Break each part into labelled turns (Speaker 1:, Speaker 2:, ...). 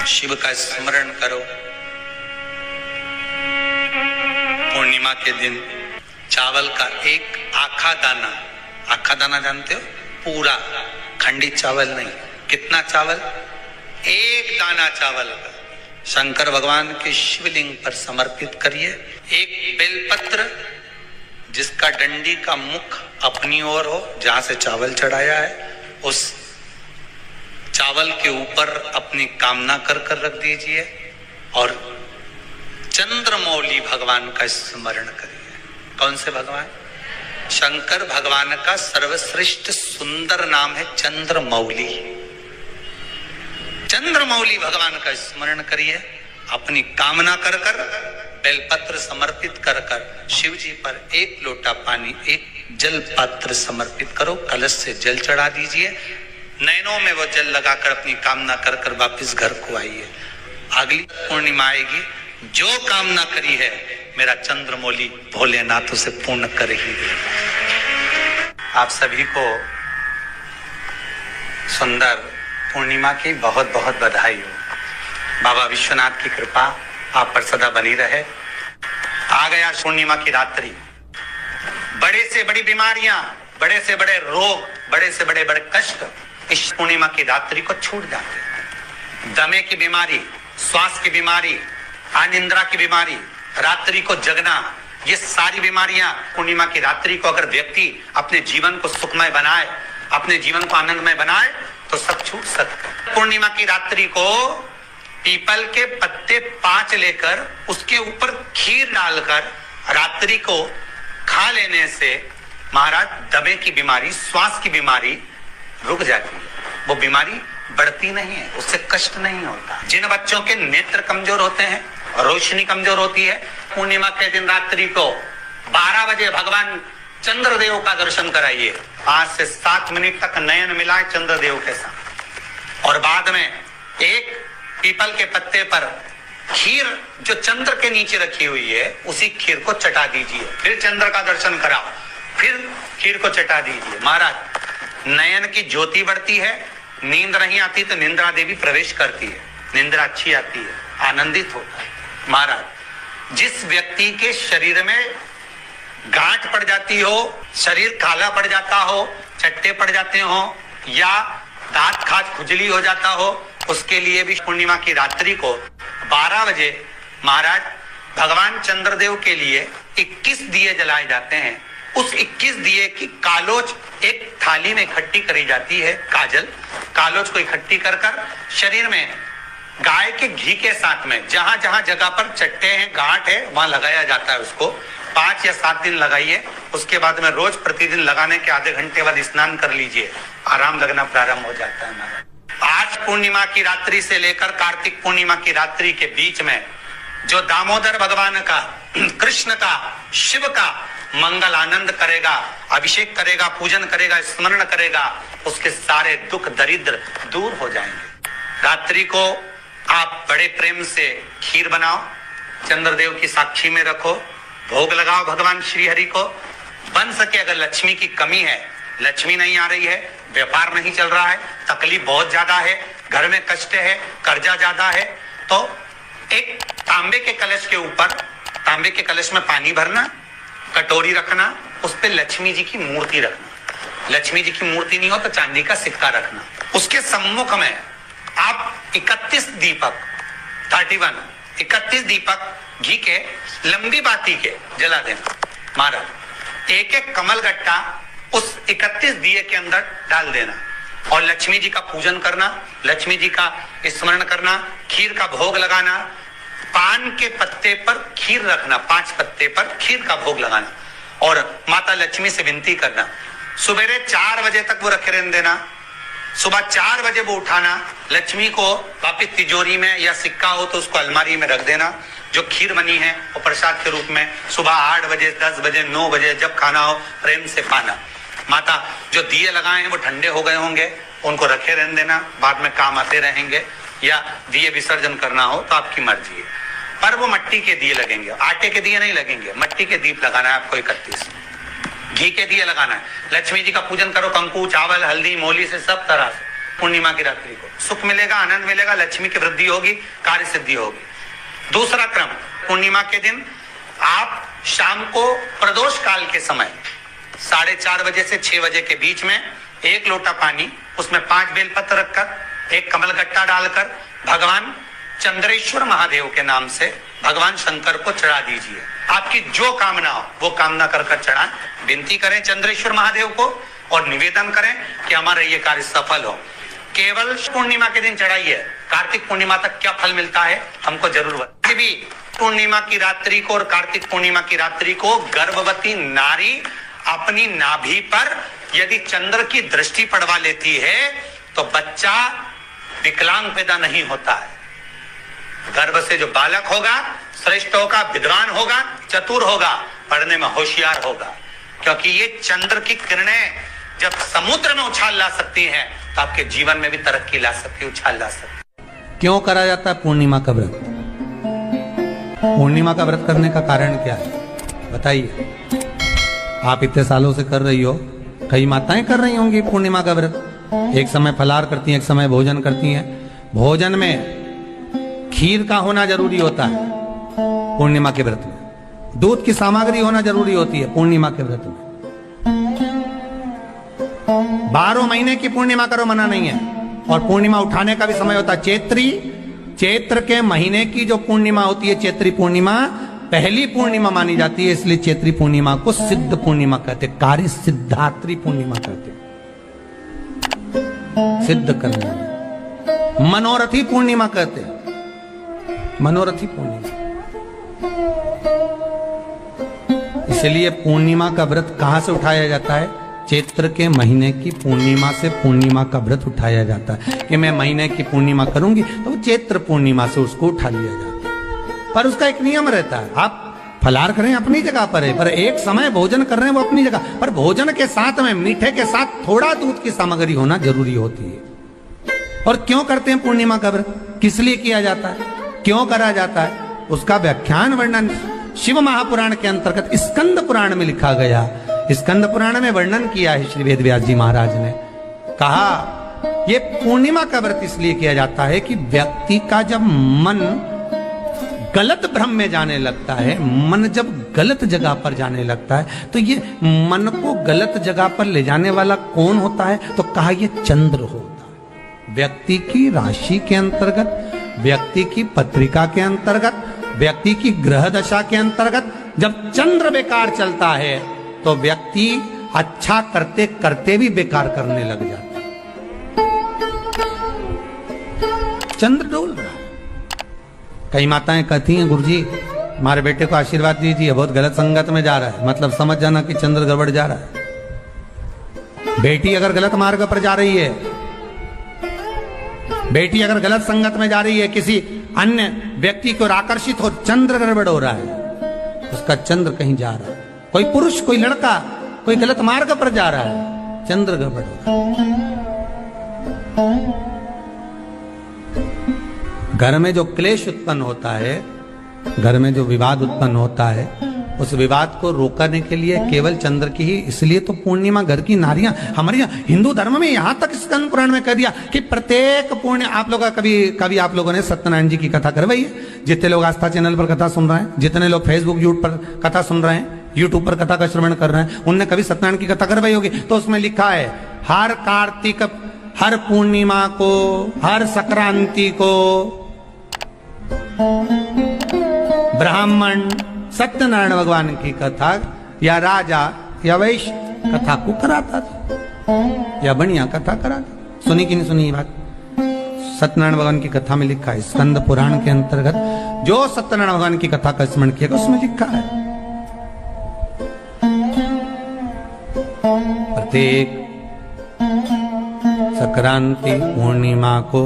Speaker 1: शिव का स्मरण करो। पूर्णिमा के दिन चावल का एक आखा दाना जानते हो, पूरा खंडित चावल नहीं, कितना चावल, एक दाना चावल का शंकर भगवान के शिवलिंग पर समर्पित करिए। एक बेलपत्र जिसका डंडी का मुख अपनी ओर हो, जहां से चावल चढ़ाया है, उस चावल के ऊपर अपनी कामना कर रख दीजिए और चंद्रमौली भगवान का स्मरण करिए। कौन से भगवान? शंकर भगवान का सर्वश्रेष्ठ सुंदर नाम है चंद्रमौली। चंद्रमौली भगवान का स्मरण करिए। अपनी कामना कर बेलपत्र समर्पित कर शिव जी पर एक लोटा पानी, एक जल पात्र समर्पित करो, कलश से जल चढ़ा दीजिए। नैनों में वो जल लगाकर अपनी कामना कर वापिस घर को आइए। अगली पूर्णिमा आएगी, जो कामना करी है मेरा चंद्रमौली भोलेनाथ उसे पूर्ण कर ही दे। आप सभी को सुंदर पूर्णिमा की बहुत बहुत बधाई हो। बाबा विश्वनाथ की कृपा आप पर सदा बनी रहे। आ गया पूर्णिमा की रात्रि। बड़े से बड़ी बीमारियां, बड़े से बड़े रोग, बड़े से बड़े कष्ट इस पूर्णिमा की रात्रि को छूट जाते हैं। दमे की बीमारी, श्वास की बीमारी, अनिद्रा की बीमारी, रात्रि को जगना, ये सारी बीमारियां पूर्णिमा की रात्रि को अगर व्यक्ति अपने जीवन को सुखमय बनाए, अपने जीवन को आनंदमय बनाए तो सब छूट सकते हैं। पूर्णिमा की रात्रि को पीपल के पत्ते 5 लेकर उसके ऊपर खीर डालकर रात्रि को खा लेने से महाराज दमे की बीमारी, श्वास की बीमारी रुक जाती है। वो बीमारी बढ़ती नहीं है, उससे कष्ट नहीं होता। जिन बच्चों के नेत्र कमजोर होते हैं, रोशनी कमजोर होती है, पूर्णिमा के दिन रात्रि को 12 बजे भगवान चंद्रदेव का दर्शन कराइए। 5 से 7 मिनट तक नयन मिलाए चंद्रदेव के साथ और बाद में एक पीपल के पत्ते पर खीर जो चंद्र के नीचे रखी हुई है उसी खीर को चटा दीजिए। फिर चंद्र का दर्शन कराओ, फिर खीर को चटा दीजिए। महाराज नयन की ज्योति बढ़ती है, नींद नहीं आती तो निंद्रा देवी प्रवेश करती है, निंद्रा अच्छी आती है, आनंदित होता है। महाराज जिस व्यक्ति के शरीर में गांठ पड़ जाती हो, शरीर काला पड़ जाता हो, चट्टे पड़ जाते हो या दांत खाज खुजली हो जाता हो, उसके लिए भी पूर्णिमा की रात्रि को 12 बजे महाराज भगवान चंद्रदेव के लिए 21 दिए जलाए जाते हैं। उस 21 दिए की कालोच एक थाली में इकट्ठी करी जाती है। कालोच को इकट्ठी कर शरीर में गाय के घी के साथ में जहां जहां जगह पर चट्टे हैं, गांठ है, वहां लगाया जाता है। उसको 5 या 7 दिन लगाइए। उसके बाद में रोज प्रतिदिन लगाने के आधे घंटे बाद स्नान कर लीजिए, आराम लगना प्रारंभ हो जाता है। आज पूर्णिमा की रात्रि से लेकर कार्तिक पूर्णिमा की रात्रि के बीच में जो दामोदर भगवान का, कृष्ण का, शिव का मंगल आनंद करेगा, अभिषेक करेगा, पूजन करेगा, स्मरण करेगा, उसके सारे दुख दरिद्र दूर हो जाएंगे। रात्रि को आप बड़े प्रेम से खीर बनाओ, चंद्रदेव की साक्षी में रखो, भोग लगाओ भगवान श्री हरि को। बन सके अगर लक्ष्मी की कमी है, लक्ष्मी नहीं आ रही है, व्यापार नहीं चल रहा है, तकलीफ बहुत ज्यादा है, घर में कष्ट है, कर्जा ज्यादा है, तो एक तांबे के कलश के ऊपर, तांबे के कलश में पानी भरना, कटोरी रखना, उस पे लक्ष्मी जी की मूर्ति रखना। लक्ष्मी जी की मूर्ति नहीं हो तो चांदी का सिक्का रखना। उसके सम्मुख में आप 31 दीपक घी के लंबी बाती के जला देना। महाराज एक एक कमल गट्टा उस 31 दिए के अंदर डाल देना और लक्ष्मी जी का पूजन करना, लक्ष्मी जी का स्मरण करना, खीर का भोग लगाना, पान के पत्ते पर खीर रखना, 5 पत्ते पर खीर का भोग लगाना और माता लक्ष्मी से विनती करना। सुबेरे 4 बजे तक वो रखे रहने देना, सुबह 4 बजे वो उठाना, लक्ष्मी को वापिस तिजोरी में या सिक्का हो तो उसको अलमारी में रख देना। जो खीर बनी है वो प्रसाद के रूप में सुबह 8 बजे, 10 बजे, 9 बजे जब खाना हो प्रेम से पाना। माता जो दिए लगाए हैं वो ठंडे हो गए होंगे, उनको रखे रहने देना, बाद में काम आते रहेंगे, या दिए विसर्जन करना हो तो आपकी मर्जी है। पर वो मिट्टी के दिए लगेंगे, आटे के दिए नहीं लगेंगे, मिट्टी के दीप लगाना है आपको। 31 घी के दिए लगाना है। लक्ष्मी जी का पूजन करो, कंकु, चावल, हल्दी, मोली से सब तरह से पूर्णिमा की रात्रि को सुख मिलेगा, आनंद मिलेगा, लक्ष्मी की वृद्धि होगी, कार्य सिद्धि होगी। दूसरा क्रम, पूर्णिमा के दिन आप शाम को प्रदोष काल के समय 4:30 बजे से 6 बजे के बीच में 1 लोटा पानी, उसमें 5 बेलपत्र रखकर, 1 कमलगट्टा डालकर भगवान चंद्रेश्वर महादेव के नाम से भगवान शंकर को चढ़ा दीजिए। आपकी जो कामना हो वो कामना कर चढ़ाएं, विनती करें चंद्रेश्वर महादेव को और निवेदन करें कि हमारा ये कार्य सफल हो। केवल पूर्णिमा के दिन चढ़ाइए, कार्तिक पूर्णिमा तक क्या फल मिलता है हमको जरूर बताइए। भी पूर्णिमा की रात्रि को और कार्तिक पूर्णिमा की रात्रि को गर्भवती नारी अपनी नाभि पर यदि चंद्र की दृष्टि पड़वा लेती है तो बच्चा विकलांग पैदा नहीं होता है। गर्भ से जो बालक होगा श्रेष्ठ होगा, विद्वान होगा, चतुर होगा, पढ़ने में होशियार होगा, क्योंकि ये चंद्र की किरणें जब समुद्र में उछाल ला सकती हैं तो आपके जीवन में भी तरक्की ला सकती है, उछाल ला सकती है।
Speaker 2: क्यों करा जाता है पूर्णिमा का व्रत? पूर्णिमा का व्रत करने का कारण क्या है बताइए? आप इतने सालों से कर रही हो, कई माताएं कर रही होंगी पूर्णिमा का व्रत। एक समय फलाहार करती हैं, एक समय भोजन करती हैं। भोजन में खीर का होना जरूरी होता है पूर्णिमा के व्रत में। दूध की सामग्री होना जरूरी होती है पूर्णिमा के व्रत में। 12 महीने की पूर्णिमा करो, मना नहीं है। और पूर्णिमा उठाने का भी समय होता है चैत्री। चैत्र के महीने की जो पूर्णिमा होती है, चैत्री पूर्णिमा पहली पूर्णिमा मानी जाती है, इसलिए चैत्री पूर्णिमा को सिद्ध पूर्णिमा कहते, कार्य सिद्धात्री पूर्णिमा कहते, सिद्ध करने। मनोरथी पूर्णिमा कहते, मनोरथी पूर्णिमा। इसलिए पूर्णिमा का व्रत कहां से उठाया जाता है? चैत्र के महीने की पूर्णिमा से पूर्णिमा का व्रत उठाया जाता है कि मैं महीने की पूर्णिमा करूंगी तो वो चैत्र पूर्णिमा से उसको उठा लिया जाता है। पर उसका एक नियम रहता है, आप फलाहार करें अपनी जगह पर है, पर एक समय भोजन कर रहे हैं वो अपनी जगह पर। भोजन के साथ में मीठे के साथ थोड़ा दूध की सामग्री होना जरूरी होती है। और क्यों करते हैं पूर्णिमा का व्रत? किस लिए किया जाता है, क्यों करा जाता है? उसका व्याख्यान वर्णन शिव महापुराण के अंतर्गत स्कंद पुराण में लिखा गया। स्कंद पुराण में वर्णन किया है श्री वेदव्यास जी महाराज ने। कहा ये पूर्णिमा का व्रत इसलिए किया जाता है कि व्यक्ति का जब मन गलत भ्रम में जाने लगता है, मन जब गलत जगह पर जाने लगता है, तो ये मन को गलत जगह पर ले जाने वाला कौन होता है? तो कहा ये चंद्र होता है। व्यक्ति की राशि के अंतर्गत, व्यक्ति की पत्रिका के अंतर्गत, व्यक्ति की ग्रह दशा के अंतर्गत जब चंद्र बेकार चलता है तो व्यक्ति अच्छा करते करते भी बेकार करने लग जाता है। चंद्र डोल रहा है। कई माताएं कहती हैं, गुरुजी हमारे बेटे को आशीर्वाद दीजिए, बहुत गलत संगत में जा रहा है। मतलब समझ जाना कि चंद्र गड़बड़ जा रहा है। बेटी अगर गलत मार्ग पर जा रही है, बेटी अगर गलत संगत में जा रही है, किसी अन्य व्यक्ति को आकर्षित हो, चंद्र गड़बड़ हो रहा है, उसका चंद्र कहीं जा रहा है। कोई पुरुष, कोई लड़का, कोई गलत मार्ग पर जा रहा है, चंद्र गड़बड़ हो रहा है। घर में जो क्लेश उत्पन्न होता है, घर में जो विवाद उत्पन्न होता है, उस विवाद को रोकने के लिए केवल चंद्र की ही, इसलिए तो पूर्णिमा घर की नारियां हमारे यहाँ हिंदू धर्म में यहां तक स्कंद पुराण में कह दिया कि प्रत्येक पुण्य आप लोग कभी आप लोगों ने सत्यनारायण जी की कथा करवाई है? जितने लोग आस्था चैनल पर कथा सुन रहे हैं, जितने लोग फेसबुक यूट्यूब पर कथा सुन रहे हैं, यूट्यूब पर कथा का श्रवण कर रहे हैं, उनने कभी सत्यनारायण की कथा करवाई होगी। तो उसमें लिखा है हर कार्तिक, हर पूर्णिमा को, हर संक्रांति को ब्राह्मण सत्यनारायण भगवान की कथा या राजा या वैश्य कथा को कराता था या बढ़िया कथा कराता। सुनी कि नहीं सुनी ये बात? सत्यनारायण भगवान की कथा में लिखा है, स्कंद पुराण के अंतर्गत जो सत्यनारायण भगवान की कथा का स्मरण किया उसमें लिखा है प्रत्येक संक्रांति पूर्णिमा को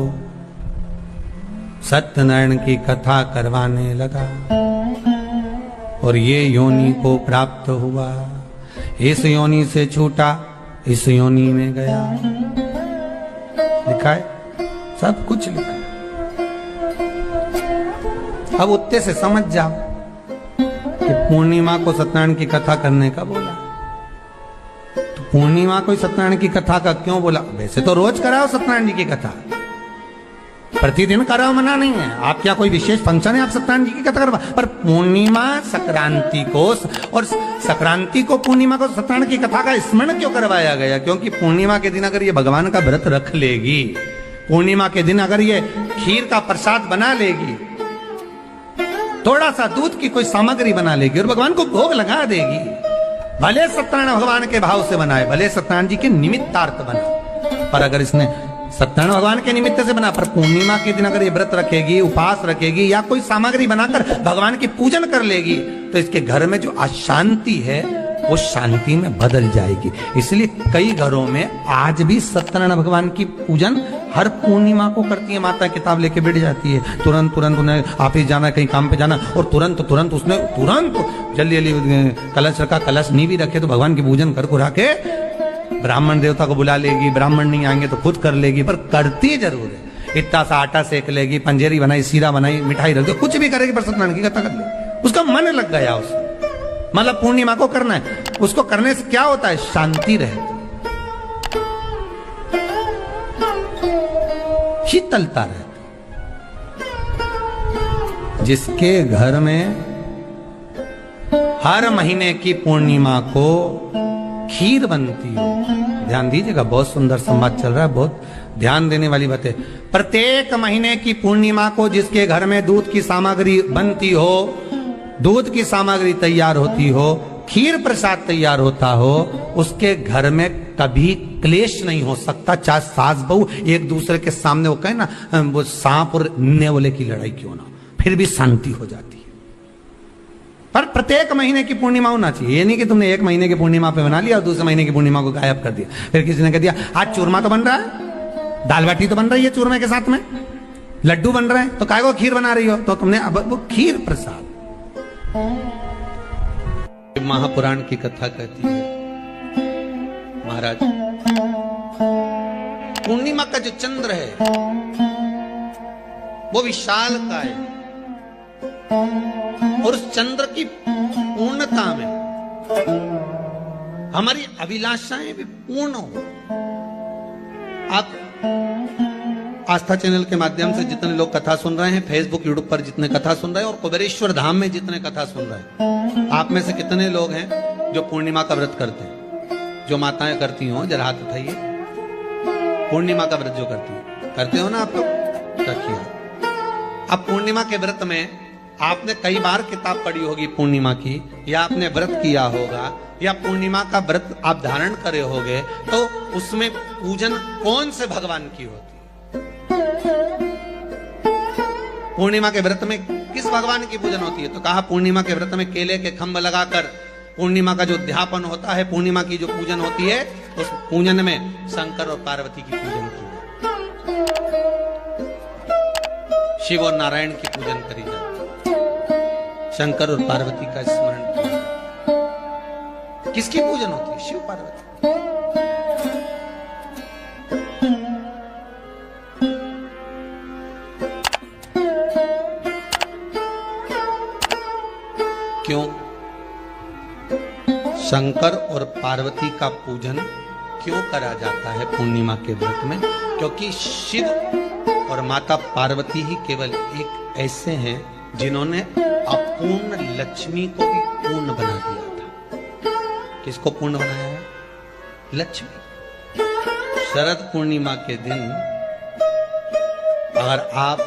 Speaker 2: सत्यनारायण की कथा करवाने लगा और ये योनि को प्राप्त हुआ। इस योनि से छूटा, इस योनि में गया। लिखा है, सब कुछ लिखा है। अब उत्ते से समझ जाओ कि पूर्णिमा को सत्यनारायण की कथा करने का बोला, तो पूर्णिमा को सत्यनारायण की कथा का क्यों बोला? वैसे तो रोज कराओ सत्यनारायण जी की कथा, प्रतिदिन कराओ, मना नहीं है। आप क्या कोई विशेष फंक्शन है आप सत्यनारायण जी की कथा करवा, पर पूर्णिमा संक्रांति को और संक्रांति को पूर्णिमा को सत्यनारायण की कथा का स्मरण क्यों करवाया गया? क्योंकि पूर्णिमा के दिन अगर ये भगवान का व्रत रख लेगी, पूर्णिमा के दिन अगर ये खीर का प्रसाद बना लेगी, थोड़ा सा दूध की कोई सामग्री बना लेगी और भगवान को भोग लगा देगी, भले सत्यनारायण भगवान के भाव से बनाए, भले सत्यनारायण जी के निमित्तार्थ बनाए, पर अगर इसने सत्यनारायण भगवान के निमित्त से बना, पर पूर्णिमा के दिन अगर ये व्रत रखेगी, उपवास रखेगी या कोई सामग्री बनाकर भगवान की पूजन कर लेगी, तो इसके घर में जो अशांति है वो शांति में बदल जाएगी। इसलिए कई घरों में आज भी सत्यनारायण भगवान की पूजन हर पूर्णिमा को करती है। माता किताब लेके बैठ जाती है, तुरंत तुरंत उन्हें ऑफिस जाना, कहीं काम पे जाना, और तुरंत तुरंत उसने जल्दी जल्दी कलश रखा, कलश नहीं भी रखे तो भगवान की पूजन कर कुरा के ब्राह्मण देवता को बुला लेगी, ब्राह्मण नहीं आएंगे तो खुद कर लेगी, पर करती जरूर है। इतना सा आटा सेक लेगी, पंजेरी बनाई, सीरा बनाई, मिठाई रख दो, कुछ भी करेगी पर सत्यनारायण की कथा कर लेगी। उसका मन लग गया उसमें, मतलब पूर्णिमा को करना है। उसको करने से क्या होता है? शांति रहती, शीतलता रहती। जिसके घर में हर महीने की पूर्णिमा को खीर बनती हो, ध्यान दीजिएगा, बहुत सुंदर संवाद चल रहा है, बहुत ध्यान देने वाली बात है। प्रत्येक महीने की पूर्णिमा को जिसके घर में दूध की सामग्री बनती हो, दूध की सामग्री तैयार होती हो, खीर प्रसाद तैयार होता हो, उसके घर में कभी क्लेश नहीं हो सकता। चाहे सास बहू एक दूसरे के सामने वो कहे ना, वो सांप और नेवले की लड़ाई क्यों ना, फिर भी शांति हो जाती है। पर प्रत्येक महीने की पूर्णिमा होना चाहिए। ये नहीं कि तुमने एक महीने की पूर्णिमा पे बना लिया और दूसरे महीने की पूर्णिमा को गायब कर दिया। फिर किसी ने कह दिया आज चूरमा तो बन रहा है, दाल बाटी तो बन रही है चूरमे के साथ में, लड्डू बन रहे हैं, तो काय को खीर बना रही हो? तो तुमने अब वो खीर प्रसाद। महापुराण की कथा कहती है, महाराज पूर्णिमा का जो चंद्र है वो विशाल का है, और उस चंद्र की पूर्णता में हमारी अभिलाषाएं भी पूर्ण हो। आप आस्था चैनल के माध्यम से जितने लोग कथा सुन रहे हैं, फेसबुक यूट्यूब पर जितने कथा सुन रहे हैं, और कुबेरेश्वर धाम में जितने कथा सुन रहे हैं, आप में से कितने लोग हैं जो पूर्णिमा का व्रत करते हैं? जो माताएं करती हो जरा हाथ उठाइए। पूर्णिमा का व्रत जो करते हो ना आप लोग, रखिए। अब पूर्णिमा के व्रत में आपने कई बार किताब पढ़ी होगी पूर्णिमा की, या आपने व्रत किया होगा, या पूर्णिमा का व्रत आप धारण करे होगे, तो उसमें पूजन कौन से भगवान की होती? पूर्णिमा के व्रत में किस भगवान की पूजन होती है? तो कहा पूर्णिमा के व्रत में केले के खंभ लगाकर पूर्णिमा का जो अध्यापन होता है, पूर्णिमा की जो पूजन होती है, उस पूजन में शंकर और पार्वती की पूजन की, शिव और नारायण की पूजन करी जाती, शंकर और पार्वती का स्मरण किया। किसकी पूजन होती है? शिव पार्वती। क्यों शंकर और पार्वती का पूजन क्यों करा जाता है पूर्णिमा के व्रत में? क्योंकि शिव और माता पार्वती ही केवल एक ऐसे हैं जिन्होंने अपूर्ण लक्ष्मी को भी पूर्ण बना दिया था। किसको पूर्ण बनाया है? लक्ष्मी। शरद पूर्णिमा के दिन अगर आप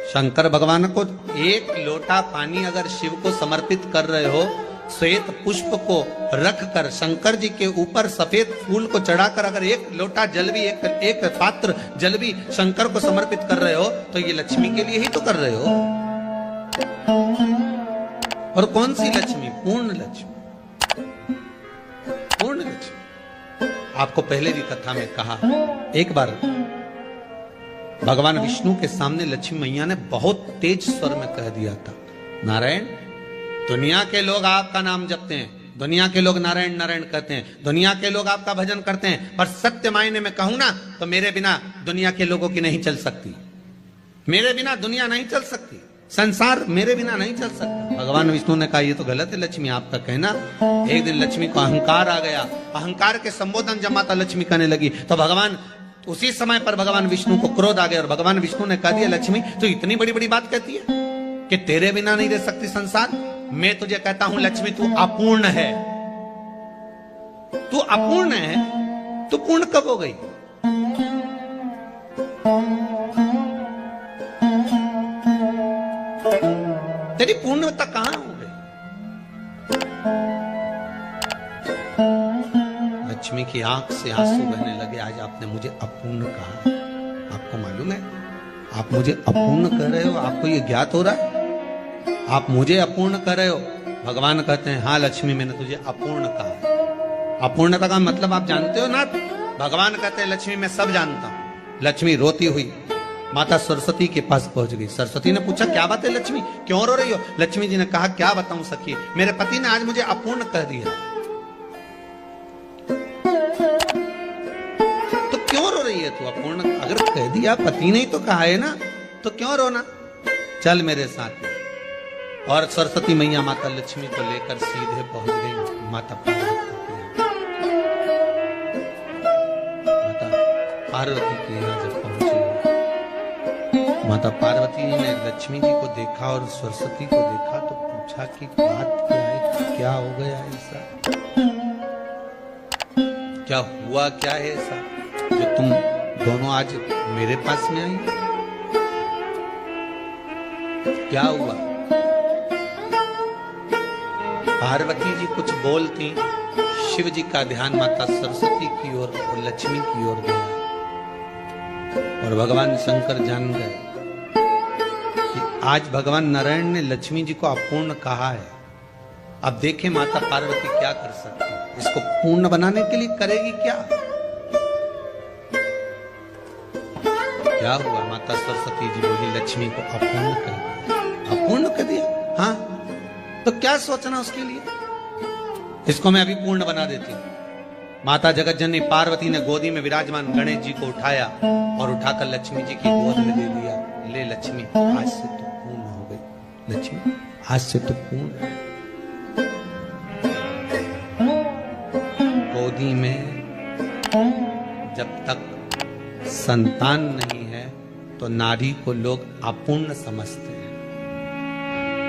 Speaker 2: शंकर भगवान को एक लोटा पानी अगर शिव को समर्पित कर रहे हो, श्वेत पुष्प को रखकर शंकर जी के ऊपर सफेद फूल को चढ़ाकर अगर एक लोटा जल भी, एक पात्र जल भी शंकर को समर्पित कर रहे हो, तो ये लक्ष्मी के लिए ही तो कर रहे हो। और कौन सी लक्ष्मी? पूर्ण लक्ष्मी। पूर्ण लक्ष्मी। आपको पहले भी कथा में कहा, एक बार भगवान विष्णु के सामने लक्ष्मी मैया ने बहुत तेज स्वर में कह दिया था, नारायण, दुनिया के लोग आपका नाम जपते हैं, दुनिया के लोग नारायण नारायण कहते हैं, दुनिया के लोग आपका भजन करते हैं, पर सत्य मायने में कहूं ना तो मेरे बिना दुनिया के लोगों की नहीं चल सकती, मेरे बिना दुनिया नहीं चल सकती। संसार मेरे बिना नहीं चल सकता। भगवान विष्णु ने कहा ये तो गलत है लक्ष्मी आपका कहना। एक दिन लक्ष्मी को अहंकार आ गया, अहंकार के संबोधन जब माता लक्ष्मी करने लगी तो भगवान उसी समय पर भगवान विष्णु को क्रोध आ गया और भगवान विष्णु ने कह दिया लक्ष्मी तो इतनी बड़ी बड़ी बात कहती है कि तेरे बिना नहीं रह सकती संसार। मैं तुझे कहता हूं लक्ष्मी तू अपूर्ण है, तू अपूर्ण है, तू पूर्ण कब हो गई? तेरी पूर्णता कहां हो गई? लक्ष्मी की आंख से आंसू बहने लगे। आज आपने मुझे अपूर्ण कहा, आपको मालूम है आप मुझे अपूर्ण कर रहे हो? आपको ये ज्ञात हो रहा है आप मुझे अपूर्ण कर रहे हो? भगवान कहते हैं हाँ लक्ष्मी मैंने तुझे अपूर्ण कहा। अपूर्णता का मतलब आप जानते हो ना? भगवान कहते हैं लक्ष्मी मैं सब जानता हूं। लक्ष्मी रोती हुई माता सरस्वती के पास पहुंच गई। सरस्वती ने पूछा क्या बात है लक्ष्मी, क्यों रो रही हो? लक्ष्मी जी ने कहा क्या बताऊं सखी, मेरे पति ने आज मुझे अपूर्ण कह दिया। तो क्यों रो रही है तू? अपूर्ण अगर कह दिया, पति ने ही तो कहा है ना, तो क्यों रोना? चल मेरे साथ। और सरस्वती मैया माता लक्ष्मी को लेकर सीधे पहुंच गई माता पार्वती के यहाँ। माता पार्वती के यहाँ जब पहुंची, माता पार्वती ने लक्ष्मी जी को देखा और सरस्वती को देखा तो पूछा कि बात क्या है, क्या हो गया ऐसा, क्या हुआ, क्या है ऐसा जो तुम दोनों आज मेरे पास में आई? क्या हुआ? पार्वती जी कुछ बोलती, शिव जी का ध्यान माता सरस्वती की ओर और लक्ष्मी की ओर गया और भगवान शंकर जान गए कि आज भगवान नारायण ने लक्ष्मी जी को अपूर्ण कहा है। अब देखें माता पार्वती क्या कर सकती है, इसको पूर्ण बनाने के लिए करेगी क्या? क्या हुआ? माता सरस्वती जी बोली लक्ष्मी को अपूर्ण कर दिया। अपूर्ण कर दिया? हाँ, तो क्या सोचना उसके लिए, इसको मैं अभी पूर्ण बना देती हूं। माता जगतजननी पार्वती ने गोदी में विराजमान गणेश जी को उठाया और उठाकर लक्ष्मी जी की गोद में दे दिया। ले लक्ष्मी आज से तो पूर्ण हो गई, लक्ष्मी आज से तो पूर्ण। गोदी में जब तक संतान नहीं है तो नारी को लोग अपूर्ण समझते हैं,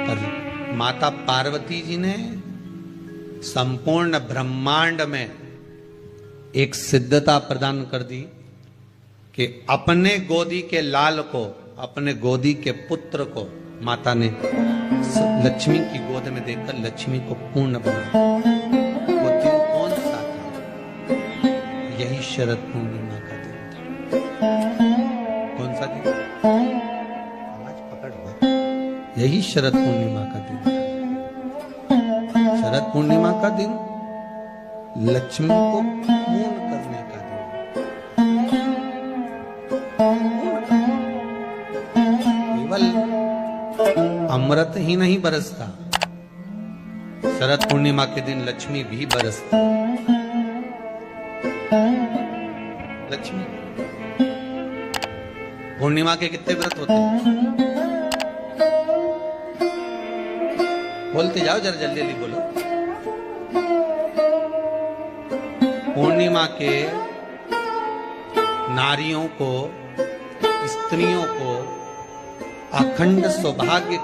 Speaker 2: पर माता पार्वती जी ने संपूर्ण ब्रह्मांड में एक सिद्धता प्रदान कर दी कि अपने गोदी के लाल को, अपने गोदी के पुत्र को माता ने लक्ष्मी की गोद में देकर लक्ष्मी को पूर्ण बनाया। वो दिन कौन सा था? यही शरद पूर्णिमा का दिन था। कौन सा दिन? आवाज पकड़ हुआ। यही शरद पूर्णिमा का दिन था। शरद पूर्णिमा का दिन लक्ष्मी को पूर्ण करने का दिन। केवल अमृत ही नहीं बरसता, शरद पूर्णिमा के दिन लक्ष्मी भी बरसती। लक्ष्मी पूर्णिमा के कितने व्रत होते हैं? बोलते जाओ जरा, जल्दी जल्दी बोलो। पूर्णिमा के नारियों को, स्त्रियों को अखंड सौभाग्य